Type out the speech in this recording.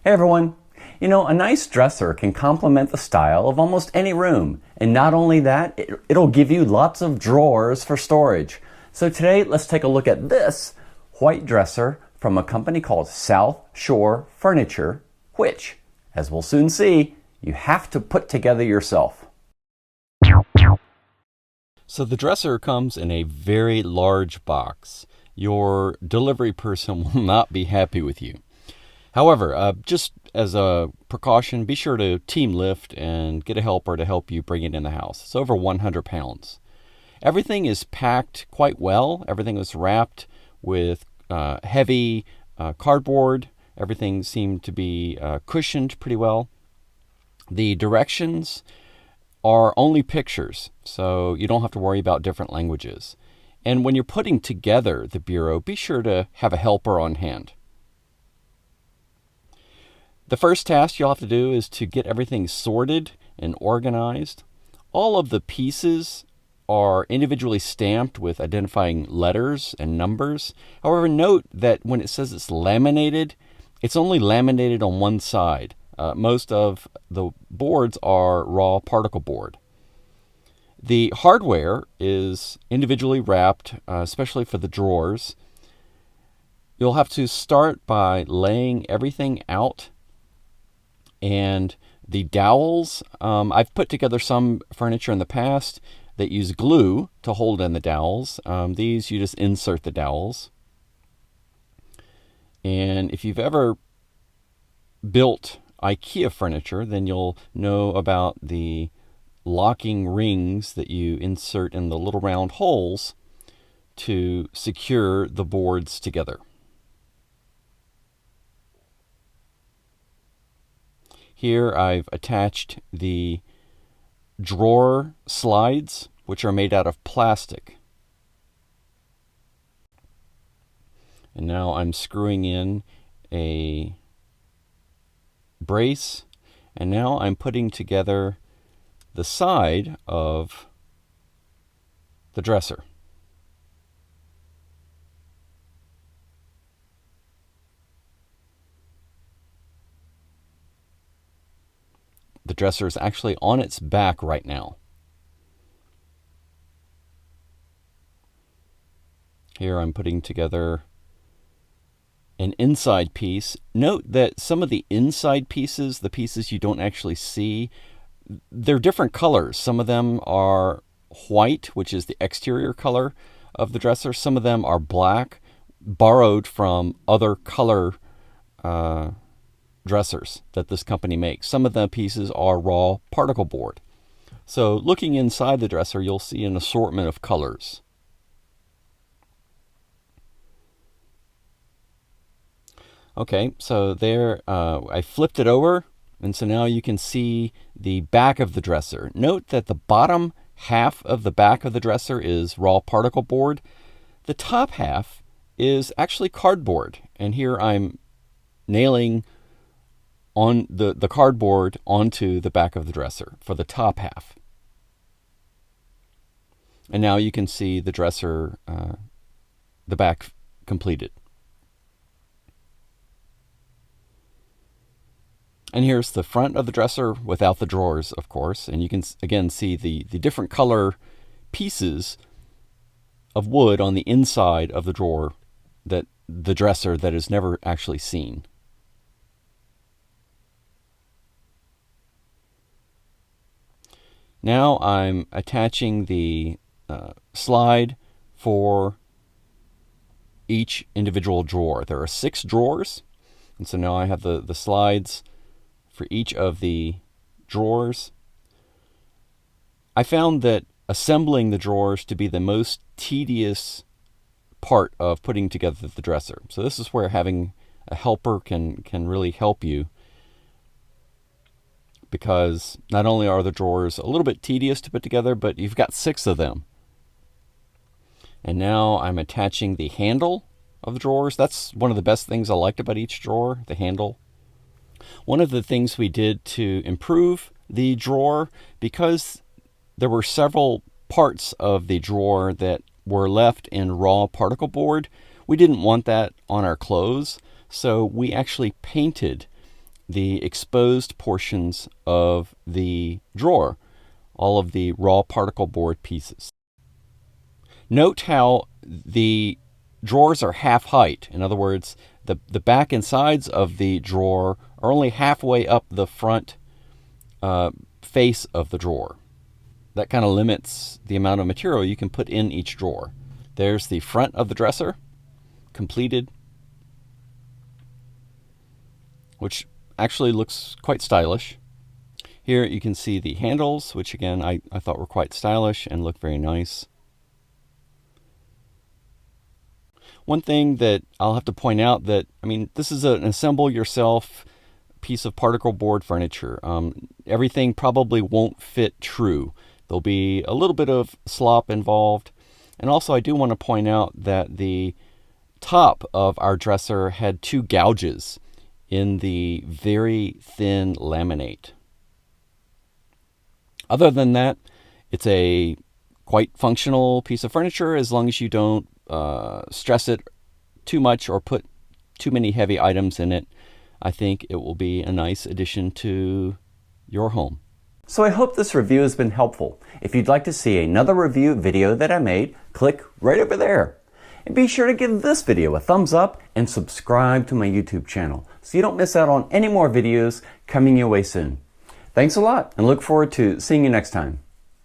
Hey everyone! You know, a nice dresser can complement the style of almost any room. And not only that, it'll give you lots of drawers for storage. So today, let's take a look at this white dresser from a company called South Shore Furniture, which, as we'll soon see, you have to put together yourself. So the dresser comes in a very large box. Your delivery person will not be happy with you. However, just as a precaution, be sure to team lift and get a helper to help you bring it in the house. It's over 100 pounds. Everything is packed quite well. Everything is wrapped with heavy cardboard. Everything seemed to be cushioned pretty well. The directions are only pictures, so you don't have to worry about different languages. And when you're putting together the bureau, be sure to have a helper on hand. The first task you'll have to do is to get everything sorted and organized. All of the pieces are individually stamped with identifying letters and numbers. However, note that when it says it's laminated, it's only laminated on one side. Most of the boards are raw particle board. The hardware is individually wrapped, especially for the drawers. You'll have to start by laying everything out. And the dowels, I've put together some furniture in the past that use glue to hold in the dowels. These, you just insert the dowels. And if you've ever built IKEA furniture, then you'll know about the locking rings that you insert in the little round holes to secure the boards together. Here I've attached the drawer slides, which are made out of plastic. And now I'm screwing in a brace, and now I'm putting together the side of the dresser. The dresser is actually on its back right now. Here I'm putting together an inside piece. Note that some of the inside pieces, the pieces you don't actually see, they're different colors. Some of them are white, which is the exterior color of the dresser. Some of them are black, borrowed from other color dressers that this company makes. Some of the pieces are raw particle board. So looking inside the dresser, you'll see an assortment of colors. Okay, so there, I flipped it over, and so now you can see the back of the dresser. Note that the bottom half of the back of the dresser is raw particle board. The top half is actually cardboard, and here I'm nailing on the cardboard onto the back of the dresser for the top half. And now you can see the dresser, the back completed. And here's the front of the dresser without the drawers, of course. And you can again see the different color pieces of wood on the inside of the drawer, that the dresser that is never actually seen. Now I'm attaching the slide for each individual drawer. There are 6 drawers, and so now I have the slides for each of the drawers. I found that assembling the drawers to be the most tedious part of putting together the dresser. So this is where having a helper can really help you, because not only are the drawers a little bit tedious to put together, but you've got 6 of them. And now I'm attaching the handle of the drawers. That's one of the best things I liked about each drawer, the handle. One of the things we did to improve the drawer, because there were several parts of the drawer that were left in raw particle board, we didn't want that on our clothes. So we actually painted the exposed portions of the drawer, all of the raw particle board pieces. Note how the drawers are half height. In other words, the back and sides of the drawer are only halfway up the front face of the drawer. That kind of limits the amount of material you can put in each drawer. There's the front of the dresser, completed, which actually looks quite stylish. Here you can see the handles, which again I thought were quite stylish and look very nice. One thing that I'll have to point out that, this is an assemble yourself piece of particle board furniture. Everything probably won't fit true. There'll be a little bit of slop involved. And also I do want to point out that the top of our dresser had 2 gouges in the very thin laminate. Other than that, it's a quite functional piece of furniture as long as you don't stress it too much or put too many heavy items in it. I think it will be a nice addition to your home. So I hope this review has been helpful. If you'd like to see another review video that I made, click right over there. And be sure to give this video a thumbs up and subscribe to my YouTube channel so you don't miss out on any more videos coming your way soon. Thanks a lot and look forward to seeing you next time.